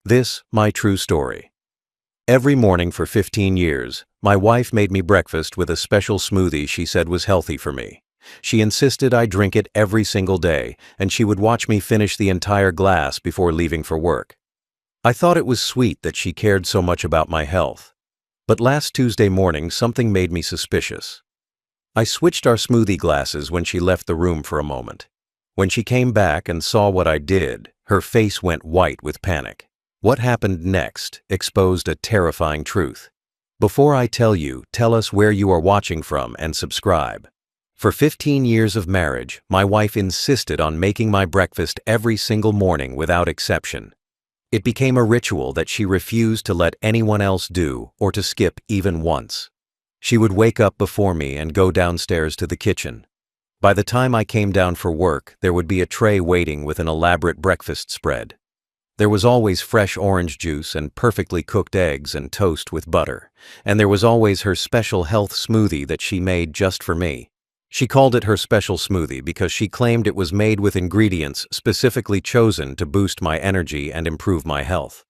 This, my true story. Every morning for 15 years, my wife made me breakfast with a special smoothie she said was healthy for me. She insisted I drink it every single day, and she would watch me finish the entire glass before leaving for work. I thought it was sweet that she cared so much about my health. But last Tuesday morning, something made me suspicious. I switched our smoothie glasses when she left the room for a moment. When she came back and saw what I did, her face went white with panic. What happened next exposed a terrifying truth. Before I tell you, tell us where you are watching from and subscribe. For 15 years of marriage, my wife insisted on making my breakfast every single morning without exception. It became a ritual that she refused to let anyone else do or to skip even once. She would wake up before me and go downstairs to the kitchen. By the time I came down for work, there would be a tray waiting with an elaborate breakfast spread. There was always fresh orange juice and perfectly cooked eggs and toast with butter, and there was always her special health smoothie that she made just for me. She called it her special smoothie because she claimed it was made with ingredients specifically chosen to boost my energy and improve my health.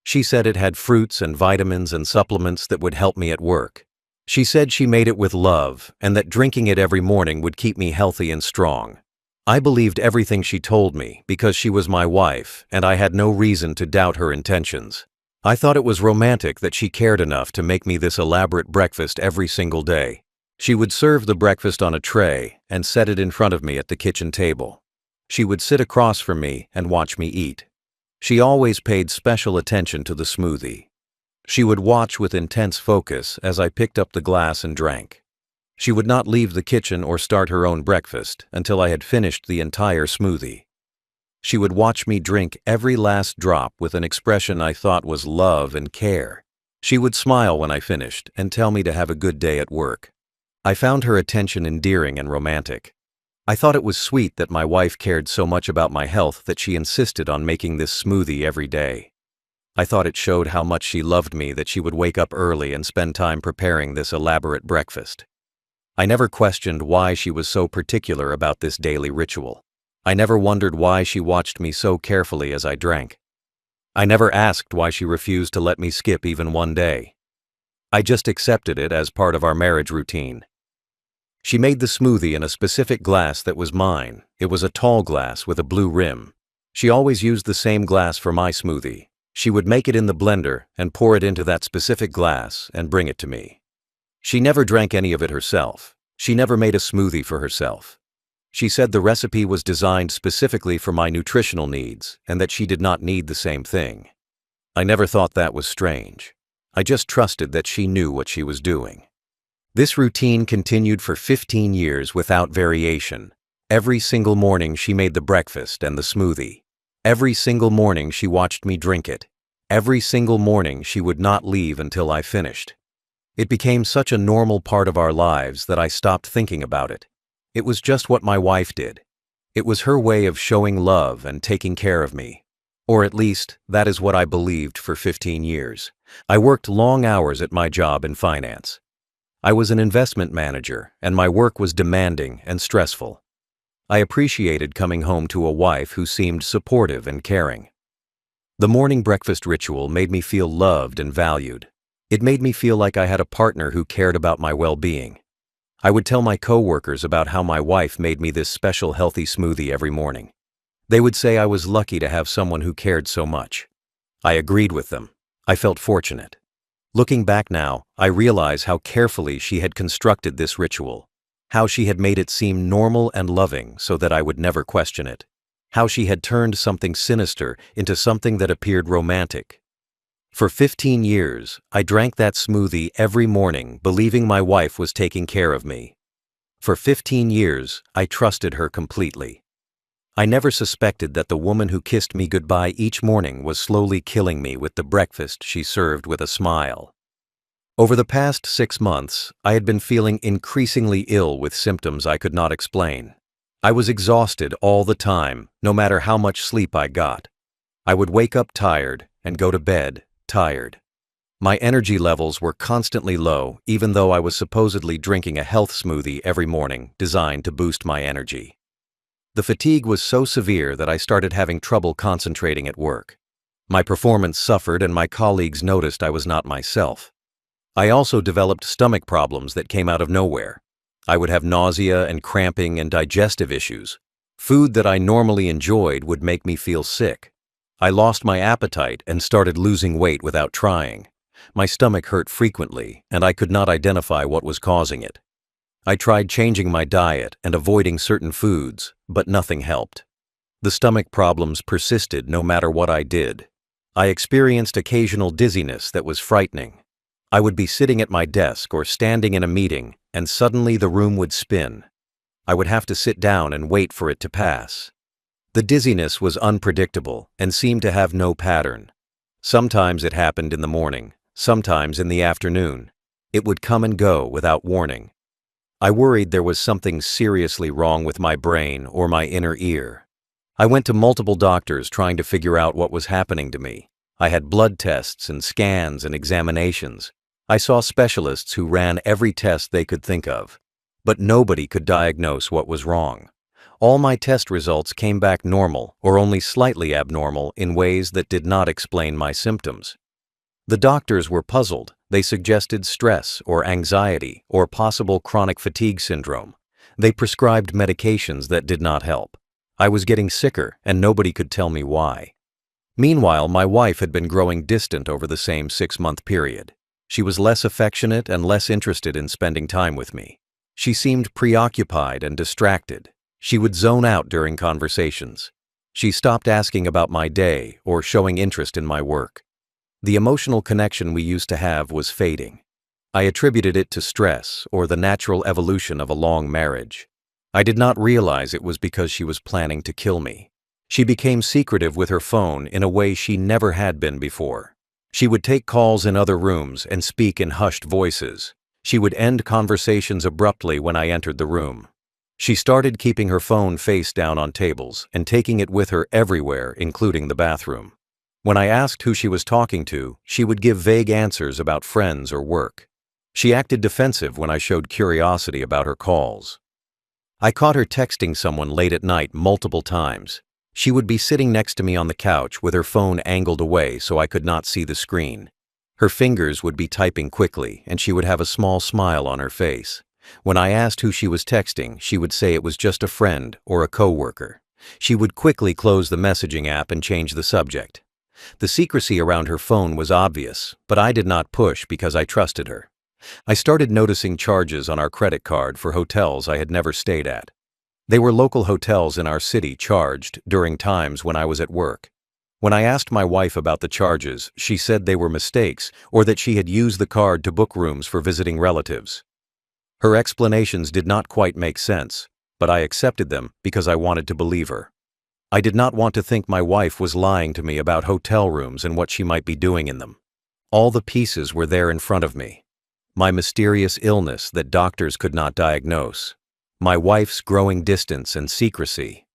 She said it had fruits and vitamins and supplements that would help me at work. She said she made it with love and that drinking it every morning would keep me healthy and strong. I believed everything she told me because she was my wife and I had no reason to doubt her intentions. I thought it was romantic that she cared enough to make me this elaborate breakfast every single day. She would serve the breakfast on a tray and set it in front of me at the kitchen table. She would sit across from me and watch me eat. She always paid special attention to the smoothie. She would watch with intense focus as I picked up the glass and drank. She would not leave the kitchen or start her own breakfast until I had finished the entire smoothie. She would watch me drink every last drop with an expression I thought was love and care. She would smile when I finished and tell me to have a good day at work. I found her attention endearing and romantic. I thought it was sweet that my wife cared so much about my health that she insisted on making this smoothie every day. I thought it showed how much she loved me that she would wake up early and spend time preparing this elaborate breakfast. I never questioned why she was so particular about this daily ritual. I never wondered why she watched me so carefully as I drank. I never asked why she refused to let me skip even one day. I just accepted it as part of our marriage routine. She made the smoothie in a specific glass that was mine. It was a tall glass with a blue rim. She always used the same glass for my smoothie. She would make it in the blender and pour it into that specific glass and bring it to me. She never drank any of it herself. She never made a smoothie for herself. She said the recipe was designed specifically for my nutritional needs and that she did not need the same thing. I never thought that was strange. I just trusted that she knew what she was doing. This routine continued for 15 years without variation. Every single morning she made the breakfast and the smoothie. Every single morning she watched me drink it. Every single morning she would not leave until I finished. It became such a normal part of our lives that I stopped thinking about it. It was just what my wife did. It was her way of showing love and taking care of me. Or at least, that is what I believed for 15 years. I worked long hours at my job in finance. I was an investment manager, and my work was demanding and stressful. I appreciated coming home to a wife who seemed supportive and caring. The morning breakfast ritual made me feel loved and valued. It made me feel like I had a partner who cared about my well-being. I would tell my coworkers about how my wife made me this special healthy smoothie every morning. They would say I was lucky to have someone who cared so much. I agreed with them. I felt fortunate. Looking back now, I realize how carefully she had constructed this ritual, how she had made it seem normal and loving so that I would never question it, how she had turned something sinister into something that appeared romantic. For 15 years, I drank that smoothie every morning, believing my wife was taking care of me. For 15 years, I trusted her completely. I never suspected that the woman who kissed me goodbye each morning was slowly killing me with the breakfast she served with a smile. Over the past 6 months, I had been feeling increasingly ill with symptoms I could not explain. I was exhausted all the time, no matter how much sleep I got. I would wake up tired and go to bed tired. My energy levels were constantly low, even though I was supposedly drinking a health smoothie every morning designed to boost my energy. The fatigue was so severe that I started having trouble concentrating at work. My performance suffered and my colleagues noticed I was not myself. I also developed stomach problems that came out of nowhere. I would have nausea and cramping and digestive issues. Food that I normally enjoyed would make me feel sick. I lost my appetite and started losing weight without trying. My stomach hurt frequently, and I could not identify what was causing it. I tried changing my diet and avoiding certain foods, but nothing helped. The stomach problems persisted no matter what I did. I experienced occasional dizziness that was frightening. I would be sitting at my desk or standing in a meeting, and suddenly the room would spin. I would have to sit down and wait for it to pass. The dizziness was unpredictable and seemed to have no pattern. Sometimes it happened in the morning, sometimes in the afternoon. It would come and go without warning. I worried there was something seriously wrong with my brain or my inner ear. I went to multiple doctors trying to figure out what was happening to me. I had blood tests and scans and examinations. I saw specialists who ran every test they could think of. But nobody could diagnose what was wrong. All my test results came back normal or only slightly abnormal in ways that did not explain my symptoms. The doctors were puzzled. They suggested stress or anxiety or possible chronic fatigue syndrome. They prescribed medications that did not help. I was getting sicker and nobody could tell me why. Meanwhile, my wife had been growing distant over the same 6-month period. She was less affectionate and less interested in spending time with me. She seemed preoccupied and distracted. She would zone out during conversations. She stopped asking about my day or showing interest in my work. The emotional connection we used to have was fading. I attributed it to stress or the natural evolution of a long marriage. I did not realize it was because she was planning to kill me. She became secretive with her phone in a way she never had been before. She would take calls in other rooms and speak in hushed voices. She would end conversations abruptly when I entered the room. She started keeping her phone face down on tables and taking it with her everywhere, including the bathroom. When I asked who she was talking to, she would give vague answers about friends or work. She acted defensive when I showed curiosity about her calls. I caught her texting someone late at night multiple times. She would be sitting next to me on the couch with her phone angled away so I could not see the screen. Her fingers would be typing quickly, and she would have a small smile on her face. When I asked who she was texting, she would say it was just a friend or a coworker. She would quickly close the messaging app and change the subject. The secrecy around her phone was obvious, but I did not push because I trusted her. I started noticing charges on our credit card for hotels I had never stayed at. They were local hotels in our city charged during times when I was at work. When I asked my wife about the charges, she said they were mistakes or that she had used the card to book rooms for visiting relatives. Her explanations did not quite make sense, but I accepted them because I wanted to believe her. I did not want to think my wife was lying to me about hotel rooms and what she might be doing in them. All the pieces were there in front of me. My mysterious illness that doctors could not diagnose. My wife's growing distance and secrecy.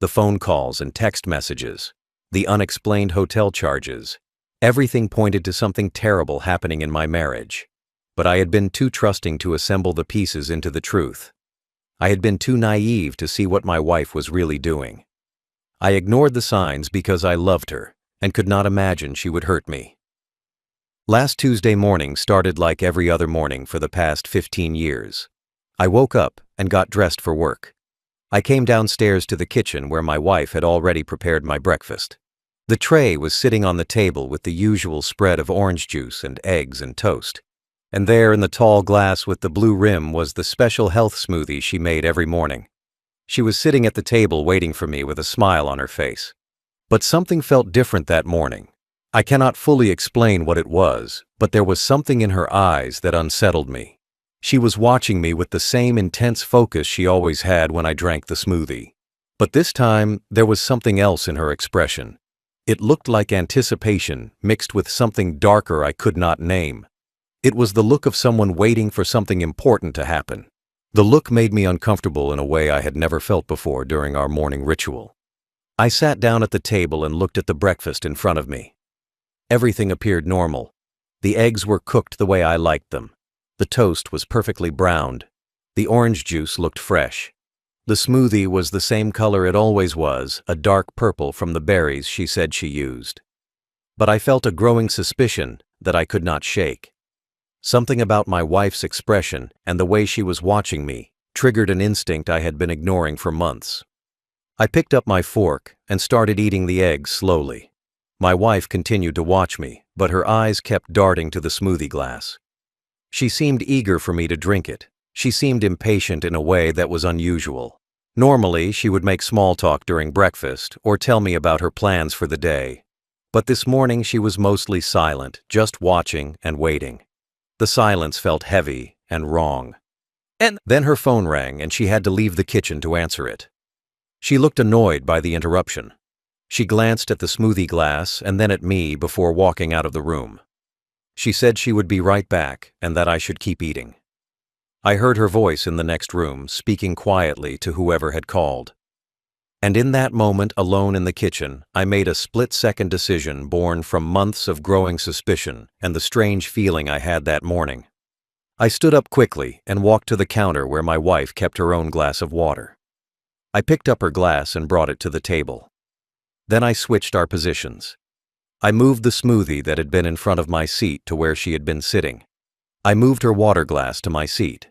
The phone calls and text messages. The unexplained hotel charges. Everything pointed to something terrible happening in my marriage. But I had been too trusting to assemble the pieces into the truth. I had been too naive to see what my wife was really doing. I ignored the signs because I loved her and could not imagine she would hurt me. Last Tuesday morning started like every other morning for the past 15 years. I woke up and got dressed for work. I came downstairs to the kitchen where my wife had already prepared my breakfast. The tray was sitting on the table with the usual spread of orange juice and eggs and toast. And there in the tall glass with the blue rim was the special health smoothie she made every morning. She was sitting at the table waiting for me with a smile on her face. But something felt different that morning. I cannot fully explain what it was, but there was something in her eyes that unsettled me. She was watching me with the same intense focus she always had when I drank the smoothie. But this time, there was something else in her expression. It looked like anticipation mixed with something darker I could not name. It was the look of someone waiting for something important to happen. The look made me uncomfortable in a way I had never felt before during our morning ritual. I sat down at the table and looked at the breakfast in front of me. Everything appeared normal. The eggs were cooked the way I liked them. The toast was perfectly browned. The orange juice looked fresh. The smoothie was the same color it always was, a dark purple from the berries she said she used. But I felt a growing suspicion that I could not shake. Something about my wife's expression and the way she was watching me triggered an instinct I had been ignoring for months. I picked up my fork and started eating the eggs slowly. My wife continued to watch me, but her eyes kept darting to the smoothie glass. She seemed eager for me to drink it. She seemed impatient in a way that was unusual. Normally, she would make small talk during breakfast or tell me about her plans for the day. But this morning she was mostly silent, just watching and waiting. The silence felt heavy and wrong. And then her phone rang and she had to leave the kitchen to answer it. She looked annoyed by the interruption. She glanced at the smoothie glass and then at me before walking out of the room. She said she would be right back and that I should keep eating. I heard her voice in the next room, speaking quietly to whoever had called. And in that moment, alone in the kitchen, I made a split-second decision born from months of growing suspicion and the strange feeling I had that morning. I stood up quickly and walked to the counter where my wife kept her own glass of water. I picked up her glass and brought it to the table. Then I switched our positions. I moved the smoothie that had been in front of my seat to where she had been sitting. I moved her water glass to my seat.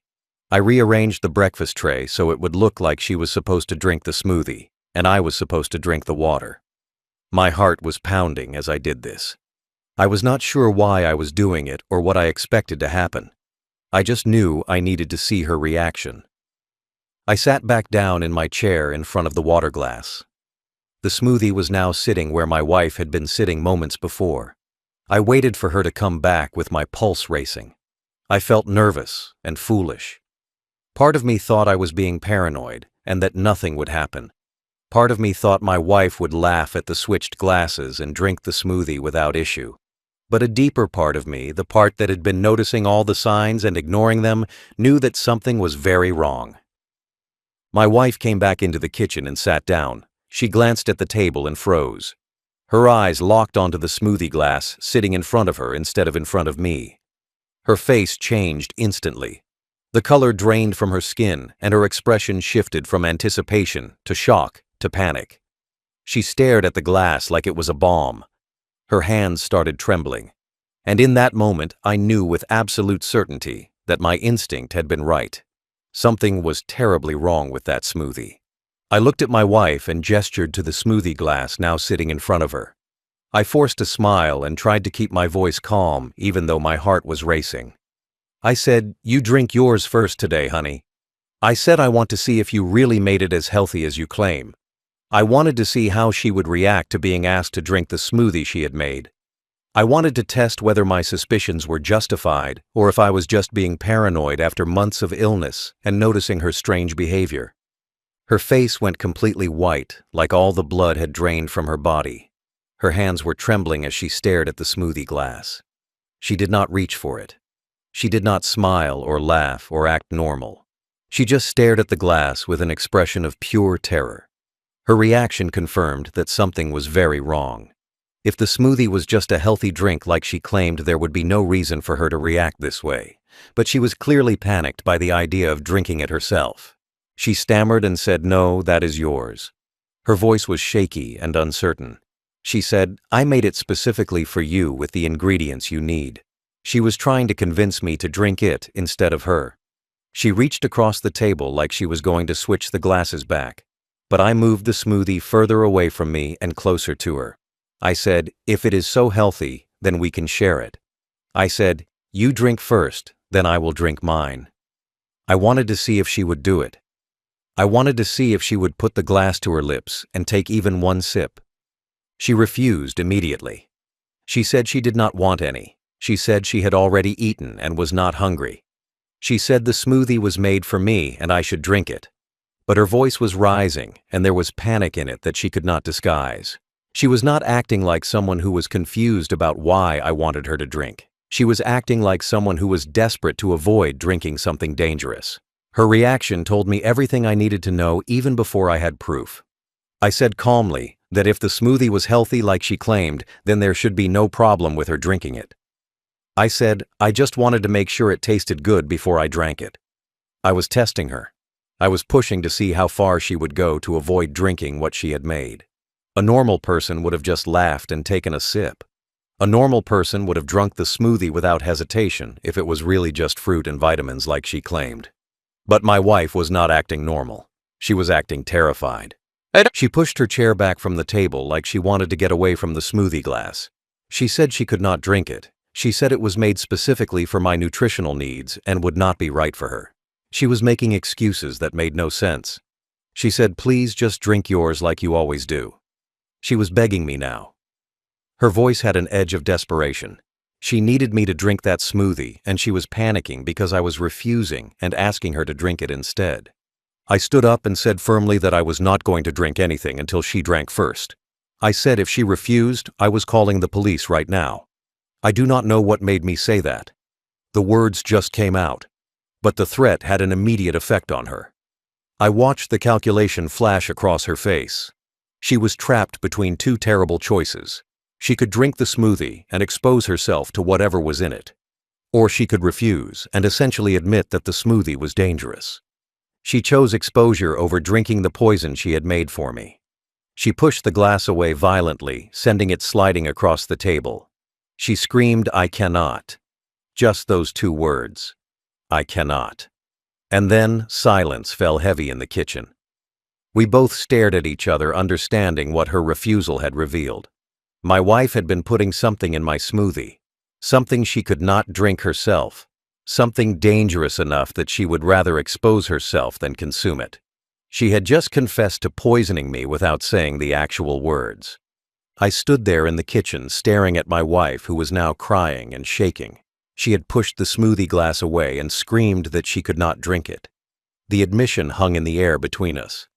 I rearranged the breakfast tray so it would look like she was supposed to drink the smoothie, and I was supposed to drink the water. My heart was pounding as I did this. I was not sure why I was doing it or what I expected to happen. I just knew I needed to see her reaction. I sat back down in my chair in front of the water glass. The smoothie was now sitting where my wife had been sitting moments before. I waited for her to come back with my pulse racing. I felt nervous and foolish. Part of me thought I was being paranoid and that nothing would happen. Part of me thought my wife would laugh at the switched glasses and drink the smoothie without issue. But a deeper part of me, the part that had been noticing all the signs and ignoring them, knew that something was very wrong. My wife came back into the kitchen and sat down. She glanced at the table and froze. Her eyes locked onto the smoothie glass sitting in front of her instead of in front of me. Her face changed instantly. The color drained from her skin and her expression shifted from anticipation to shock to panic. She stared at the glass like it was a bomb. Her hands started trembling. And in that moment, I knew with absolute certainty that my instinct had been right. Something was terribly wrong with that smoothie. I looked at my wife and gestured to the smoothie glass now sitting in front of her. I forced a smile and tried to keep my voice calm even though my heart was racing. I said, "You drink yours first today, honey." I said I want to see if you really made it as healthy as you claim. I wanted to see how she would react to being asked to drink the smoothie she had made. I wanted to test whether my suspicions were justified or if I was just being paranoid after months of illness and noticing her strange behavior. Her face went completely white, like all the blood had drained from her body. Her hands were trembling as she stared at the smoothie glass. She did not reach for it. She did not smile or laugh or act normal. She just stared at the glass with an expression of pure terror. Her reaction confirmed that something was very wrong. If the smoothie was just a healthy drink like she claimed, there would be no reason for her to react this way. But she was clearly panicked by the idea of drinking it herself. She stammered and said, "No, that is yours." Her voice was shaky and uncertain. She said, "I made it specifically for you with the ingredients you need." She was trying to convince me to drink it instead of her. She reached across the table like she was going to switch the glasses back. But I moved the smoothie further away from me and closer to her. I said, "If it is so healthy, then we can share it." I said, "You drink first, then I will drink mine." I wanted to see if she would do it. I wanted to see if she would put the glass to her lips and take even one sip. She refused immediately. She said she did not want any. She said she had already eaten and was not hungry. She said the smoothie was made for me and I should drink it. But her voice was rising and there was panic in it that she could not disguise. She was not acting like someone who was confused about why I wanted her to drink. She was acting like someone who was desperate to avoid drinking something dangerous. Her reaction told me everything I needed to know even before I had proof. I said calmly that if the smoothie was healthy like she claimed, then there should be no problem with her drinking it. I said I just wanted to make sure it tasted good before I drank it. I was testing her. I was pushing to see how far she would go to avoid drinking what she had made. A normal person would have just laughed and taken a sip. A normal person would have drunk the smoothie without hesitation if it was really just fruit and vitamins like she claimed. But my wife was not acting normal. She was acting terrified. She pushed her chair back from the table like she wanted to get away from the smoothie glass. She said she could not drink it. She said it was made specifically for my nutritional needs and would not be right for her. She was making excuses that made no sense. She said, "Please just drink yours like you always do." She was begging me now. Her voice had an edge of desperation. She needed me to drink that smoothie, and she was panicking because I was refusing and asking her to drink it instead. I stood up and said firmly that I was not going to drink anything until she drank first. I said if she refused, I was calling the police right now. I do not know what made me say that. The words just came out. But the threat had an immediate effect on her. I watched the calculation flash across her face. She was trapped between two terrible choices. She could drink the smoothie and expose herself to whatever was in it. Or she could refuse and essentially admit that the smoothie was dangerous. She chose exposure over drinking the poison she had made for me. She pushed the glass away violently, sending it sliding across the table. She screamed, "I cannot." Just those two words. I cannot. And then silence fell heavy in the kitchen. We both stared at each other, understanding what her refusal had revealed. My wife had been putting something in my smoothie, something she could not drink herself, something dangerous enough that she would rather expose herself than consume it. She had just confessed to poisoning me without saying the actual words. I stood there in the kitchen staring at my wife, who was now crying and shaking. She had pushed the smoothie glass away and screamed that she could not drink it. The admission hung in the air between us.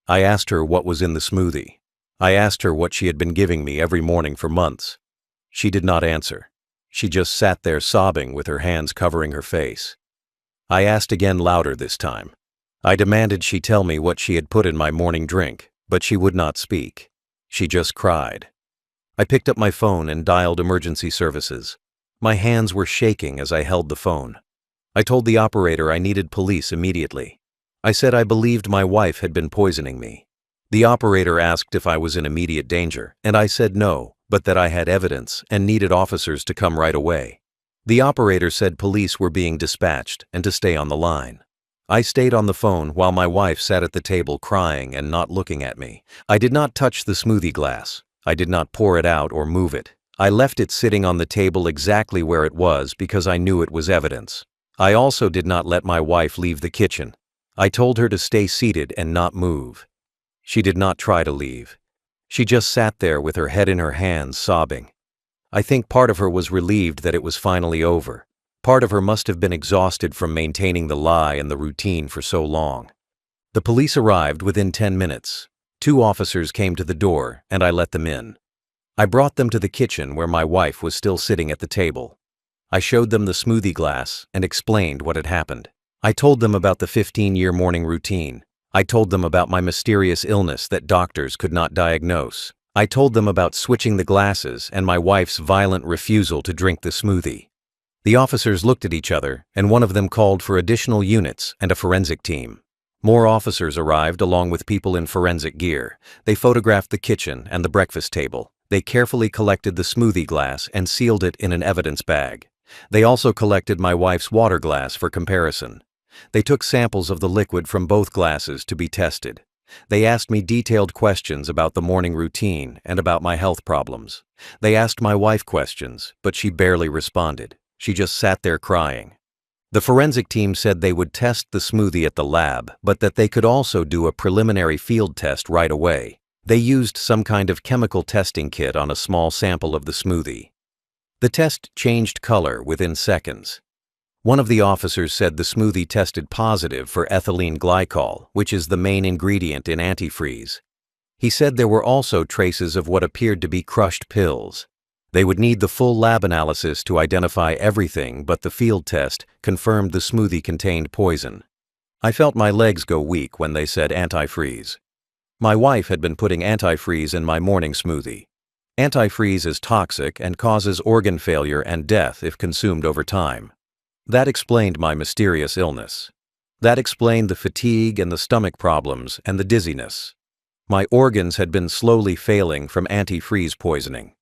I asked her what was in the smoothie. I asked her what she had been giving me every morning for months. She did not answer. She just sat there sobbing with her hands covering her face. I asked again, louder this time. I demanded she tell me what she had put in my morning drink, but she would not speak. She just cried. I picked up my phone and dialed emergency services. My hands were shaking as I held the phone. I told the operator I needed police immediately. I said I believed my wife had been poisoning me. The operator asked if I was in immediate danger, and I said no, but that I had evidence and needed officers to come right away. The operator said police were being dispatched and to stay on the line. I stayed on the phone while my wife sat at the table crying and not looking at me. I did not touch the smoothie glass. I did not pour it out or move it. I left it sitting on the table exactly where it was because I knew it was evidence. I also did not let my wife leave the kitchen. I told her to stay seated and not move. She did not try to leave. She just sat there with her head in her hands, sobbing. I think part of her was relieved that it was finally over. Part of her must have been exhausted from maintaining the lie and the routine for so long. The police arrived within 10 minutes. 2 officers came to the door, and I let them in. I brought them to the kitchen where my wife was still sitting at the table. I showed them the smoothie glass and explained what had happened. I told them about the 15-year morning routine. I told them about my mysterious illness that doctors could not diagnose. I told them about switching the glasses and my wife's violent refusal to drink the smoothie. The officers looked at each other, and one of them called for additional units and a forensic team. More officers arrived along with people in forensic gear. They photographed the kitchen and the breakfast table. They carefully collected the smoothie glass and sealed it in an evidence bag. They also collected my wife's water glass for comparison. They took samples of the liquid from both glasses to be tested. They asked me detailed questions about the morning routine and about my health problems. They asked my wife questions, but she barely responded. She just sat there crying. The forensic team said they would test the smoothie at the lab, but that they could also do a preliminary field test right away. They used some kind of chemical testing kit on a small sample of the smoothie. The test changed color within seconds. One of the officers said the smoothie tested positive for ethylene glycol, which is the main ingredient in antifreeze. He said there were also traces of what appeared to be crushed pills. They would need the full lab analysis to identify everything, but the field test confirmed the smoothie contained poison. I felt my legs go weak when they said antifreeze. My wife had been putting antifreeze in my morning smoothie. Antifreeze is toxic and causes organ failure and death if consumed over time. That explained my mysterious illness. That explained the fatigue and the stomach problems and the dizziness. My organs had been slowly failing from antifreeze poisoning.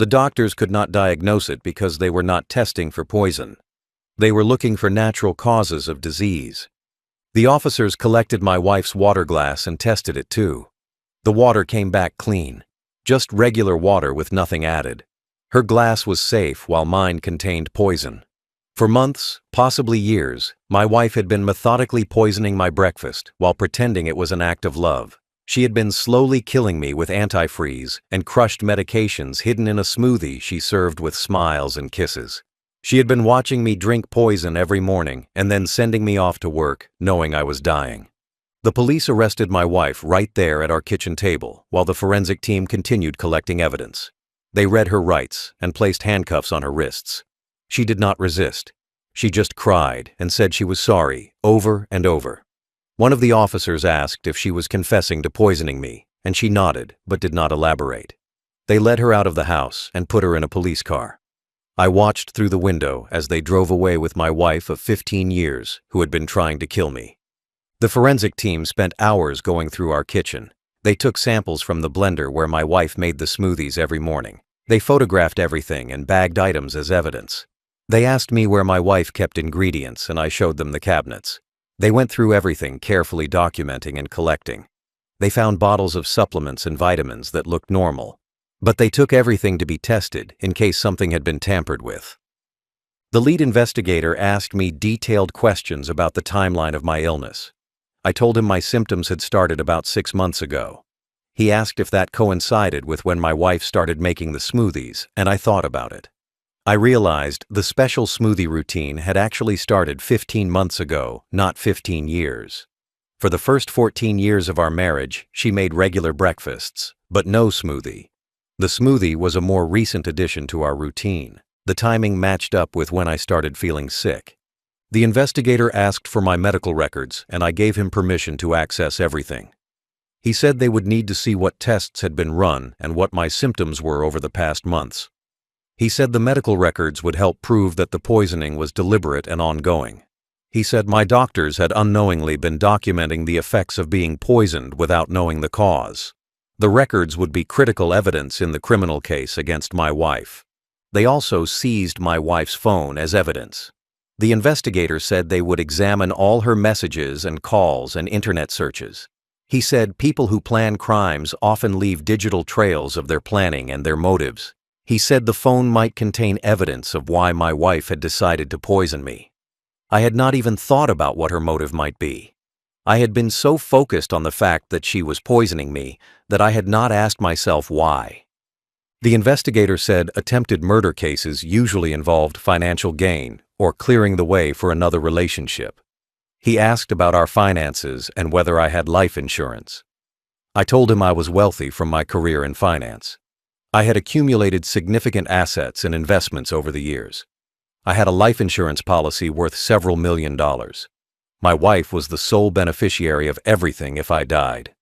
The doctors could not diagnose it because they were not testing for poison. They were looking for natural causes of disease. The officers collected my wife's water glass and tested it too. The water came back clean. Just regular water with nothing added. Her glass was safe while mine contained poison. For months, possibly years, my wife had been methodically poisoning my breakfast while pretending it was an act of love. She had been slowly killing me with antifreeze and crushed medications hidden in a smoothie she served with smiles and kisses. She had been watching me drink poison every morning and then sending me off to work, knowing I was dying. The police arrested my wife right there at our kitchen table while the forensic team continued collecting evidence. They read her rights and placed handcuffs on her wrists. She did not resist. She just cried and said she was sorry over and over. One of the officers asked if she was confessing to poisoning me, and she nodded but did not elaborate. They led her out of the house and put her in a police car. I watched through the window as they drove away with my wife of 15 years who had been trying to kill me. The forensic team spent hours going through our kitchen. They took samples from the blender where my wife made the smoothies every morning. They photographed everything and bagged items as evidence. They asked me where my wife kept ingredients and I showed them the cabinets. They went through everything, carefully documenting and collecting. They found bottles of supplements and vitamins that looked normal. But they took everything to be tested in case something had been tampered with. The lead investigator asked me detailed questions about the timeline of my illness. I told him my symptoms had started about 6 months ago. He asked if that coincided with when my wife started making the smoothies, and I thought about it. I realized the special smoothie routine had actually started 15 months ago, not 15 years. For the first 14 years of our marriage, she made regular breakfasts, but no smoothie. The smoothie was a more recent addition to our routine. The timing matched up with when I started feeling sick. The investigator asked for my medical records, and I gave him permission to access everything. He said they would need to see what tests had been run and what my symptoms were over the past months. He said the medical records would help prove that the poisoning was deliberate and ongoing. He said my doctors had unknowingly been documenting the effects of being poisoned without knowing the cause. The records would be critical evidence in the criminal case against my wife. They also seized my wife's phone as evidence. The investigator said they would examine all her messages and calls and internet searches. He said people who plan crimes often leave digital trails of their planning and their motives. He said the phone might contain evidence of why my wife had decided to poison me. I had not even thought about what her motive might be. I had been so focused on the fact that she was poisoning me that I had not asked myself why. The investigator said attempted murder cases usually involved financial gain or clearing the way for another relationship. He asked about our finances and whether I had life insurance. I told him I was wealthy from my career in finance. I had accumulated significant assets and investments over the years. I had a life insurance policy worth several $1,000,000. My wife was the sole beneficiary of everything if I died.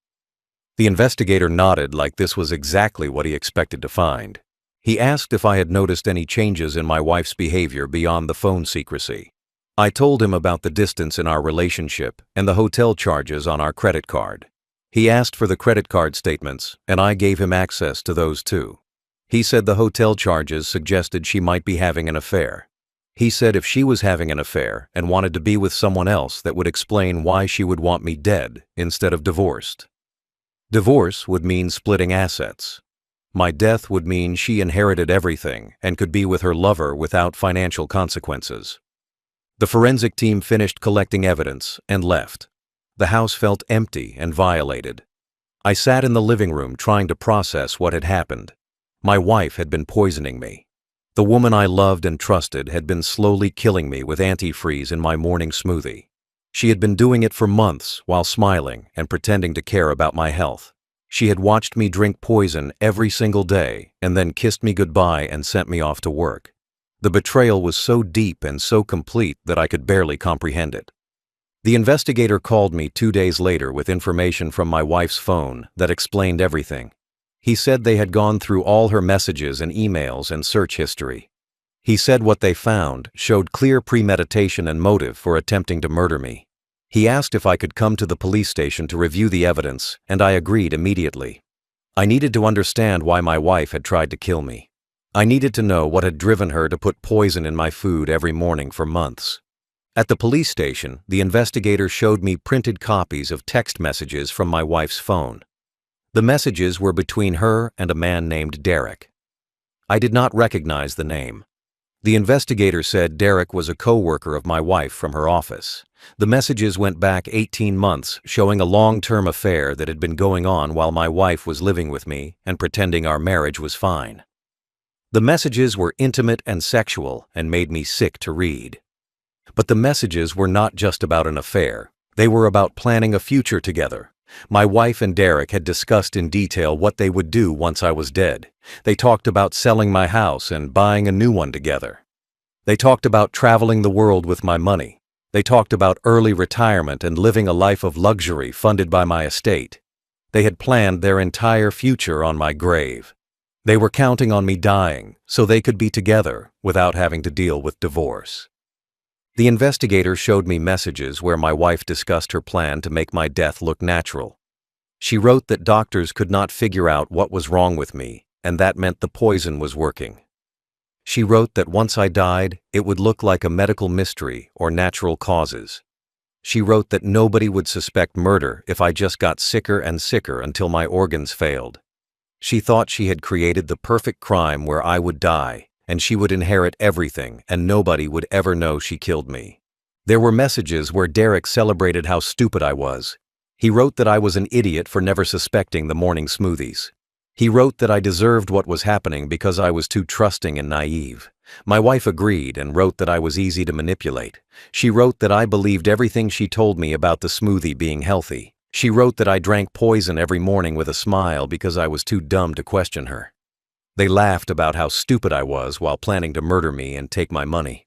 The investigator nodded like this was exactly what he expected to find. He asked if I had noticed any changes in my wife's behavior beyond the phone secrecy. I told him about the distance in our relationship and the hotel charges on our credit card. He asked for the credit card statements, and I gave him access to those too. He said the hotel charges suggested she might be having an affair. He said if she was having an affair and wanted to be with someone else, that would explain why she would want me dead instead of divorced. Divorce would mean splitting assets. My death would mean she inherited everything and could be with her lover without financial consequences. The forensic team finished collecting evidence and left. The house felt empty and violated. I sat in the living room trying to process what had happened. My wife had been poisoning me. The woman I loved and trusted had been slowly killing me with antifreeze in my morning smoothie. She had been doing it for months while smiling and pretending to care about my health. She had watched me drink poison every single day and then kissed me goodbye and sent me off to work. The betrayal was so deep and so complete that I could barely comprehend it. The investigator called me 2 days later with information from my wife's phone that explained everything. He said they had gone through all her messages and emails and search history. He said what they found showed clear premeditation and motive for attempting to murder me. He asked if I could come to the police station to review the evidence, and I agreed immediately. I needed to understand why my wife had tried to kill me. I needed to know what had driven her to put poison in my food every morning for months. At the police station, the investigator showed me printed copies of text messages from my wife's phone. The messages were between her and a man named Derek. I did not recognize the name. The investigator said Derek was a co-worker of my wife from her office. The messages went back 18 months, showing a long-term affair that had been going on while my wife was living with me and pretending our marriage was fine. The messages were intimate and sexual and made me sick to read. But the messages were not just about an affair. They were about planning a future together. My wife and Derek had discussed in detail what they would do once I was dead. They talked about selling my house and buying a new one together. They talked about traveling the world with my money. They talked about early retirement and living a life of luxury funded by my estate. They had planned their entire future on my grave. They were counting on me dying so they could be together without having to deal with divorce. The investigator showed me messages where my wife discussed her plan to make my death look natural. She wrote that doctors could not figure out what was wrong with me, and that meant the poison was working. She wrote that once I died, it would look like a medical mystery or natural causes. She wrote that nobody would suspect murder if I just got sicker and sicker until my organs failed. She thought she had created the perfect crime where I would die, and she would inherit everything, and nobody would ever know she killed me. There were messages where Derek celebrated how stupid I was. He wrote that I was an idiot for never suspecting the morning smoothies. He wrote that I deserved what was happening because I was too trusting and naive. My wife agreed and wrote that I was easy to manipulate. She wrote that I believed everything she told me about the smoothie being healthy. She wrote that I drank poison every morning with a smile because I was too dumb to question her. They laughed about how stupid I was while planning to murder me and take my money.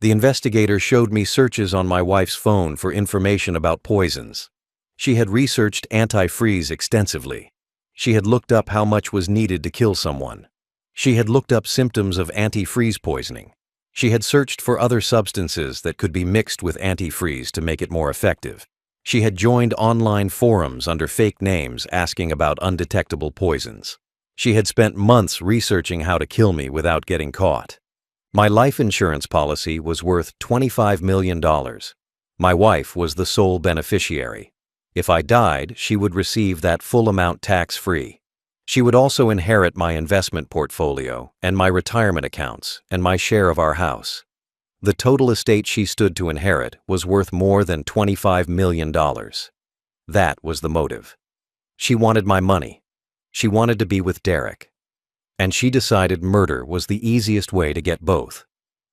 The investigator showed me searches on my wife's phone for information about poisons. She had researched antifreeze extensively. She had looked up how much was needed to kill someone. She had looked up symptoms of antifreeze poisoning. She had searched for other substances that could be mixed with antifreeze to make it more effective. She had joined online forums under fake names asking about undetectable poisons. She had spent months researching how to kill me without getting caught. My life insurance policy was worth $25 million. My wife was the sole beneficiary. If I died, she would receive that full amount tax-free. She would also inherit my investment portfolio and my retirement accounts and my share of our house. The total estate she stood to inherit was worth more than $25 million. That was the motive. She wanted my money. She wanted to be with Derek. And she decided murder was the easiest way to get both.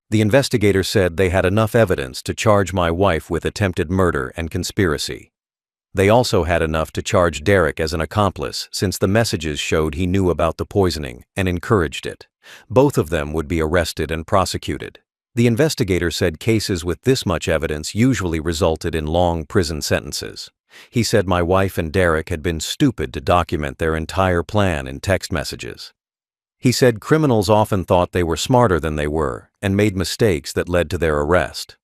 The investigator said they had enough evidence to charge my wife with attempted murder and conspiracy. They also had enough to charge Derek as an accomplice since the messages showed he knew about the poisoning and encouraged it. Both of them would be arrested and prosecuted. The investigator said cases with this much evidence usually resulted in long prison sentences. He said my wife and Derek had been stupid to document their entire plan in text messages. He said criminals often thought they were smarter than they were and made mistakes that led to their arrest.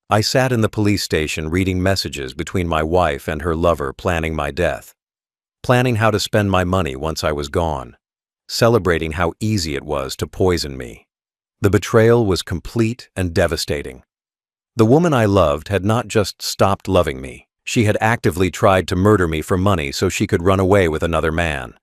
I sat in the police station reading messages between my wife and her lover planning my death, planning how to spend my money once I was gone, celebrating how easy it was to poison me. The betrayal was complete and devastating. The woman I loved had not just stopped loving me. She had actively tried to murder me for money so she could run away with another man.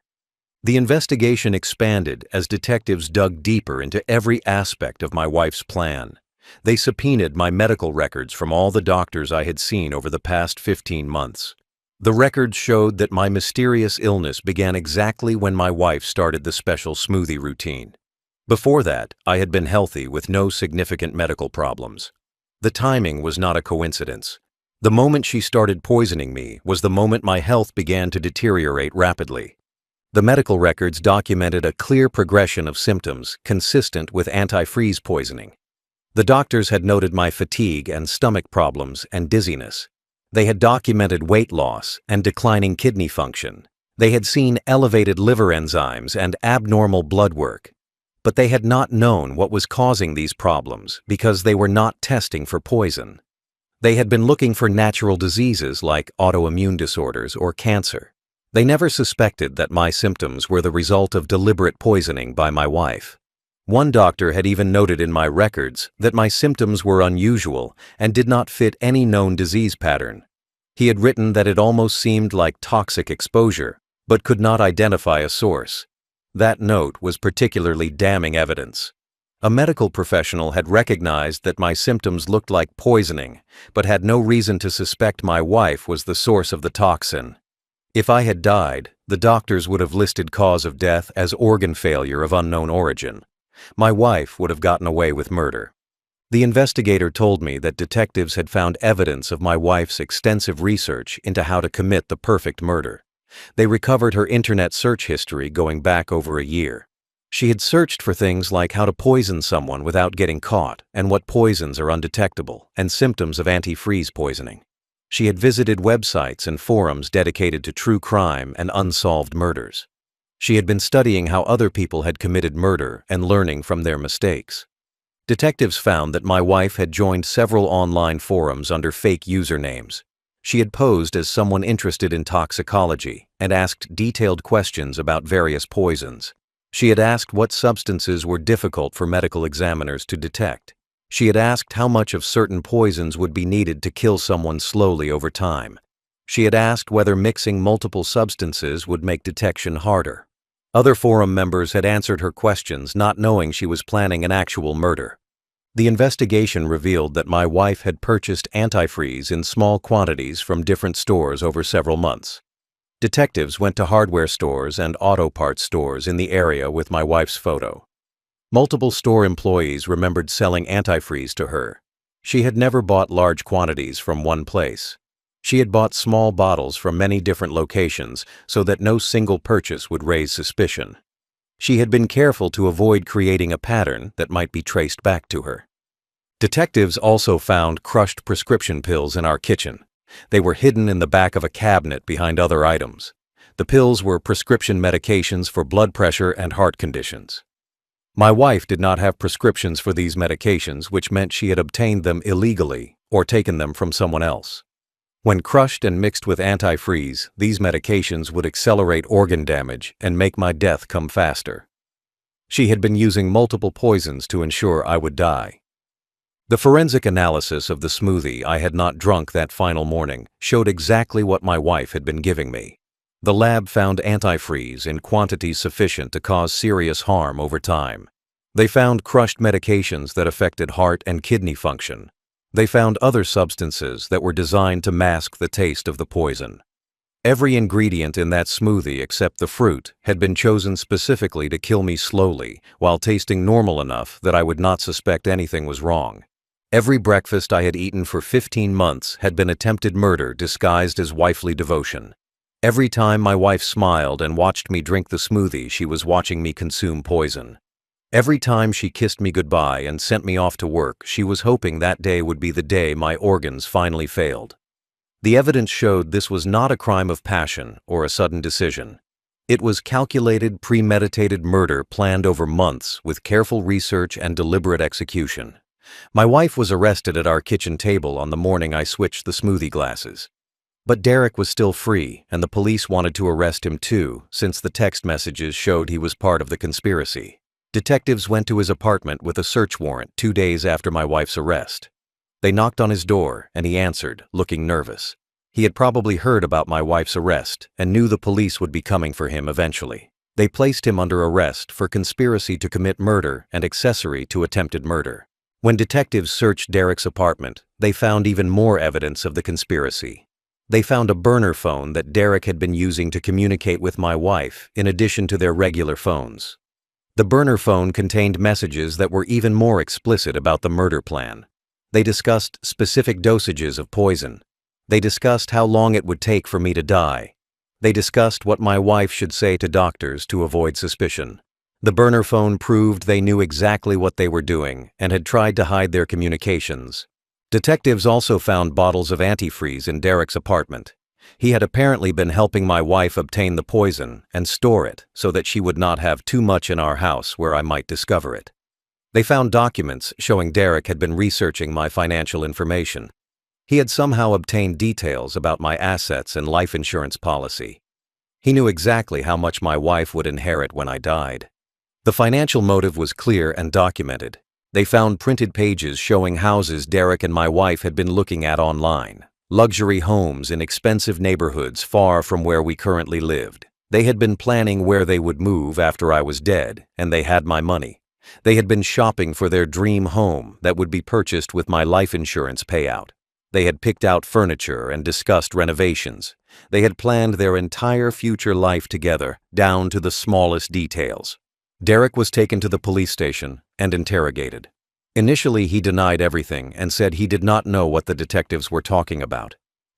The investigation expanded as detectives dug deeper into every aspect of my wife's plan. They subpoenaed my medical records from all the doctors I had seen over the past 15 months. The records showed that my mysterious illness began exactly when my wife started the special smoothie routine. Before that, I had been healthy with no significant medical problems. The timing was not a coincidence. The moment she started poisoning me was the moment my health began to deteriorate rapidly. The medical records documented a clear progression of symptoms consistent with antifreeze poisoning. The doctors had noted my fatigue and stomach problems and dizziness. They had documented weight loss and declining kidney function. They had seen elevated liver enzymes and abnormal blood work. But they had not known what was causing these problems because they were not testing for poison. They had been looking for natural diseases like autoimmune disorders or cancer. They never suspected that my symptoms were the result of deliberate poisoning by my wife. One doctor had even noted in my records that my symptoms were unusual and did not fit any known disease pattern. He had written that it almost seemed like toxic exposure, but could not identify a source. That note was particularly damning evidence. A medical professional had recognized that my symptoms looked like poisoning, but had no reason to suspect my wife was the source of the toxin. If I had died, the doctors would have listed cause of death as organ failure of unknown origin. My wife would have gotten away with murder. The investigator told me that detectives had found evidence of my wife's extensive research into how to commit the perfect murder. They recovered her internet search history going back over a year. She had searched for things like how to poison someone without getting caught and what poisons are undetectable and symptoms of antifreeze poisoning. She had visited websites and forums dedicated to true crime and unsolved murders. She had been studying how other people had committed murder and learning from their mistakes. Detectives found that my wife had joined several online forums under fake usernames. She had posed as someone interested in toxicology and asked detailed questions about various poisons. She had asked what substances were difficult for medical examiners to detect. She had asked how much of certain poisons would be needed to kill someone slowly over time. She had asked whether mixing multiple substances would make detection harder. Other forum members had answered her questions not knowing she was planning an actual murder. The investigation revealed that my wife had purchased antifreeze in small quantities from different stores over several months. Detectives went to hardware stores and auto parts stores in the area with my wife's photo. Multiple store employees remembered selling antifreeze to her. She had never bought large quantities from one place. She had bought small bottles from many different locations so that no single purchase would raise suspicion. She had been careful to avoid creating a pattern that might be traced back to her. Detectives also found crushed prescription pills in our kitchen. They were hidden in the back of a cabinet behind other items. The pills were prescription medications for blood pressure and heart conditions. My wife did not have prescriptions for these medications, which meant she had obtained them illegally or taken them from someone else. When crushed and mixed with antifreeze, these medications would accelerate organ damage and make my death come faster. She had been using multiple poisons to ensure I would die. The forensic analysis of the smoothie I had not drunk that final morning showed exactly what my wife had been giving me. The lab found antifreeze in quantities sufficient to cause serious harm over time. They found crushed medications that affected heart and kidney function. They found other substances that were designed to mask the taste of the poison. Every ingredient in that smoothie except the fruit had been chosen specifically to kill me slowly while tasting normal enough that I would not suspect anything was wrong. Every breakfast I had eaten for 15 months had been attempted murder disguised as wifely devotion. Every time my wife smiled and watched me drink the smoothie, she was watching me consume poison. Every time she kissed me goodbye and sent me off to work, she was hoping that day would be the day my organs finally failed. The evidence showed this was not a crime of passion or a sudden decision. It was calculated, premeditated murder planned over months with careful research and deliberate execution. My wife was arrested at our kitchen table on the morning I switched the smoothie glasses. But Derek was still free, and the police wanted to arrest him too, since the text messages showed he was part of the conspiracy. Detectives went to his apartment with a search warrant 2 days after my wife's arrest. They knocked on his door, and he answered, looking nervous. He had probably heard about my wife's arrest and knew the police would be coming for him eventually. They placed him under arrest for conspiracy to commit murder and accessory to attempted murder. When detectives searched Derek's apartment, they found even more evidence of the conspiracy. They found a burner phone that Derek had been using to communicate with my wife, in addition to their regular phones. The burner phone contained messages that were even more explicit about the murder plan. They discussed specific dosages of poison. They discussed how long it would take for me to die. They discussed what my wife should say to doctors to avoid suspicion. The burner phone proved they knew exactly what they were doing and had tried to hide their communications. Detectives also found bottles of antifreeze in Derek's apartment. He had apparently been helping my wife obtain the poison and store it so that she would not have too much in our house where I might discover it. They found documents showing Derek had been researching my financial information. He had somehow obtained details about my assets and life insurance policy. He knew exactly how much my wife would inherit when I died. The financial motive was clear and documented. They found printed pages showing houses Derek and my wife had been looking at online. Luxury homes in expensive neighborhoods far from where we currently lived. They had been planning where they would move after I was dead, and they had my money. They had been shopping for their dream home that would be purchased with my life insurance payout. They had picked out furniture and discussed renovations. They had planned their entire future life together, down to the smallest details. Derek was taken to the police station and interrogated. Initially, he denied everything and said he did not know what the detectives were talking about.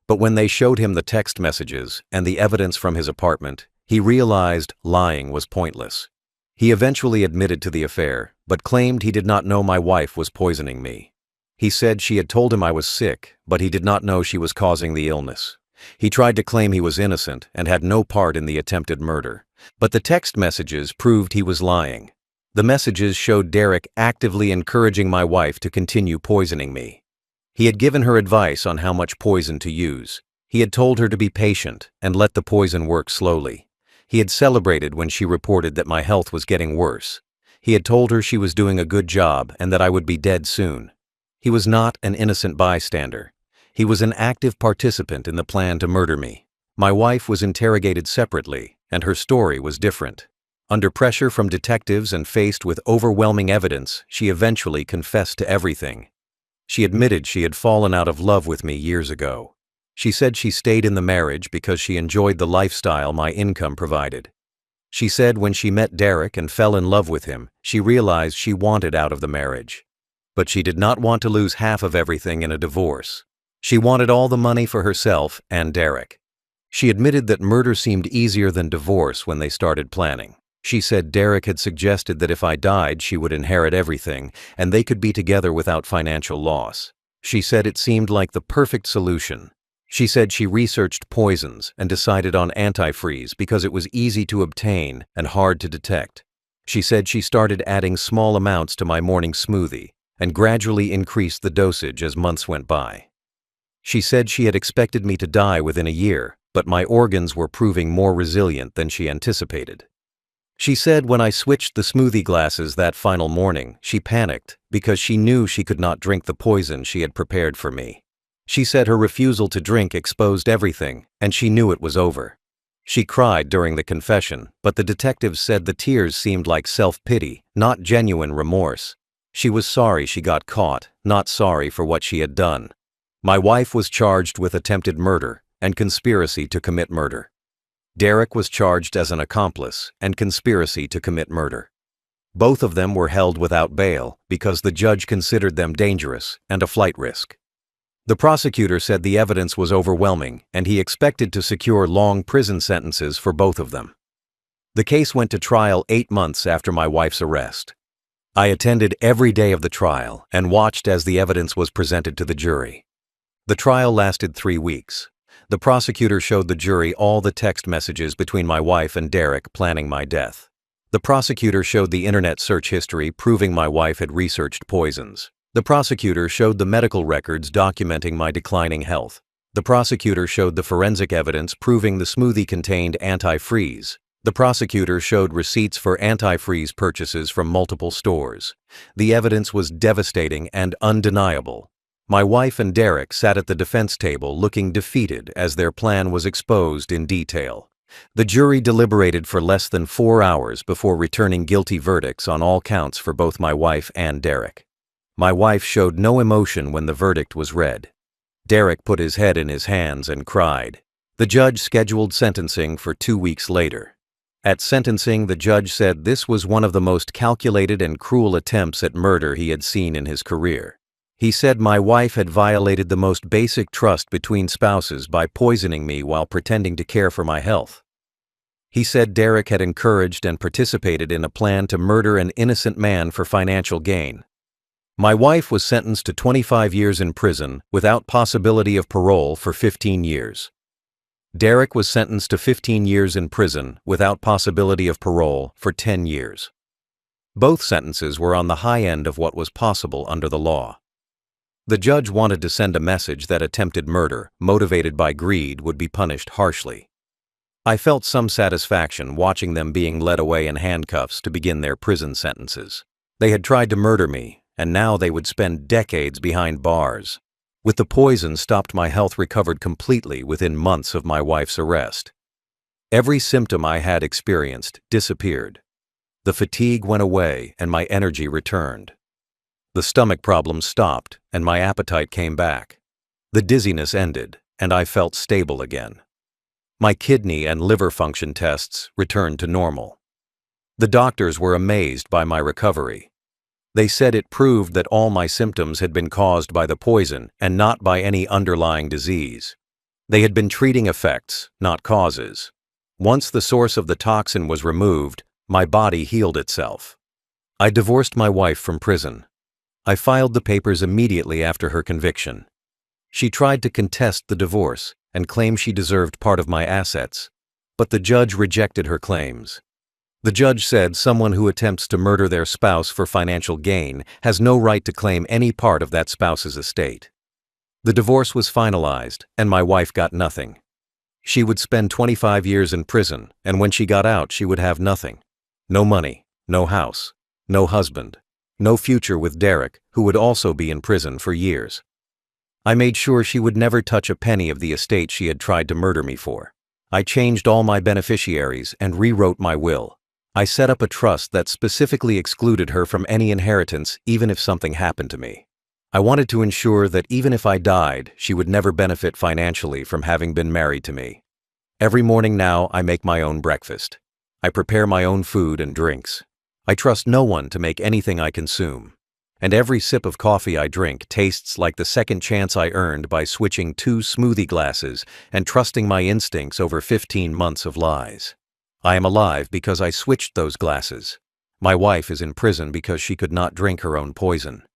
But when they showed him the text messages and the evidence from his apartment, he realized lying was pointless. He eventually admitted to the affair, but claimed he did not know my wife was poisoning me. He said she had told him I was sick, but he did not know she was causing the illness. He tried to claim he was innocent and had no part in the attempted murder, but the text messages proved he was lying. The messages showed Derek actively encouraging my wife to continue poisoning me. He had given her advice on how much poison to use. He had told her to be patient and let the poison work slowly. He had celebrated when she reported that my health was getting worse. He had told her she was doing a good job and that I would be dead soon. He was not an innocent bystander. He was an active participant in the plan to murder me. My wife was interrogated separately, and her story was different. Under pressure from detectives and faced with overwhelming evidence, she eventually confessed to everything. She admitted she had fallen out of love with me years ago. She said she stayed in the marriage because she enjoyed the lifestyle my income provided. She said when she met Derek and fell in love with him, she realized she wanted out of the marriage. But she did not want to lose half of everything in a divorce. She wanted all the money for herself and Derek. She admitted that murder seemed easier than divorce when they started planning. She said Derek had suggested that if I died, she would inherit everything, and they could be together without financial loss. She said it seemed like the perfect solution. She said she researched poisons and decided on antifreeze because it was easy to obtain and hard to detect. She said she started adding small amounts to my morning smoothie and gradually increased the dosage as months went by. She said she had expected me to die within a year, but my organs were proving more resilient than she anticipated. She said when I switched the smoothie glasses that final morning, she panicked because she knew she could not drink the poison she had prepared for me. She said her refusal to drink exposed everything, and she knew it was over. She cried during the confession, but the detectives said the tears seemed like self-pity, not genuine remorse. She was sorry she got caught, not sorry for what she had done. My wife was charged with attempted murder and conspiracy to commit murder. Derek was charged as an accomplice and conspiracy to commit murder. Both of them were held without bail because the judge considered them dangerous and a flight risk. The prosecutor said the evidence was overwhelming and he expected to secure long prison sentences for both of them. The case went to trial 8 months after my wife's arrest. I attended every day of the trial and watched as the evidence was presented to the jury. The trial lasted 3 weeks. The prosecutor showed the jury all the text messages between my wife and Derek planning my death. The prosecutor showed the internet search history proving my wife had researched poisons. The prosecutor showed the medical records documenting my declining health. The prosecutor showed the forensic evidence proving the smoothie contained antifreeze. The prosecutor showed receipts for antifreeze purchases from multiple stores. The evidence was devastating and undeniable. My wife and Derek sat at the defense table looking defeated as their plan was exposed in detail. The jury deliberated for less than 4 hours before returning guilty verdicts on all counts for both my wife and Derek. My wife showed no emotion when the verdict was read. Derek put his head in his hands and cried. The judge scheduled sentencing for 2 weeks later. At sentencing, the judge said this was one of the most calculated and cruel attempts at murder he had seen in his career. He said my wife had violated the most basic trust between spouses by poisoning me while pretending to care for my health. He said Derek had encouraged and participated in a plan to murder an innocent man for financial gain. My wife was sentenced to 25 years in prison without possibility of parole for 15 years. Derek was sentenced to 15 years in prison without possibility of parole for 10 years. Both sentences were on the high end of what was possible under the law. The judge wanted to send a message that attempted murder, motivated by greed, would be punished harshly. I felt some satisfaction watching them being led away in handcuffs to begin their prison sentences. They had tried to murder me, and now they would spend decades behind bars. With the poison stopped, my health recovered completely within months of my wife's arrest. Every symptom I had experienced disappeared. The fatigue went away and my energy returned. The stomach problems stopped and my appetite came back. The dizziness ended and I felt stable again. My kidney and liver function tests returned to normal. The doctors were amazed by my recovery. They said it proved that all my symptoms had been caused by the poison and not by any underlying disease. They had been treating effects, not causes. Once the source of the toxin was removed, my body healed itself. I divorced my wife from prison. I filed the papers immediately after her conviction. She tried to contest the divorce and claim she deserved part of my assets, but the judge rejected her claims. The judge said someone who attempts to murder their spouse for financial gain has no right to claim any part of that spouse's estate. The divorce was finalized, and my wife got nothing. She would spend 25 years in prison, and when she got out, she would have nothing. No money, no house, no husband, no future with Derek, who would also be in prison for years. I made sure she would never touch a penny of the estate she had tried to murder me for. I changed all my beneficiaries and rewrote my will. I set up a trust that specifically excluded her from any inheritance, even if something happened to me. I wanted to ensure that even if I died, she would never benefit financially from having been married to me. Every morning now, I make my own breakfast. I prepare my own food and drinks. I trust no one to make anything I consume. And every sip of coffee I drink tastes like the second chance I earned by switching 2 smoothie glasses and trusting my instincts over 15 months of lies. I am alive because I switched those glasses. My wife is in prison because she could not drink her own poison.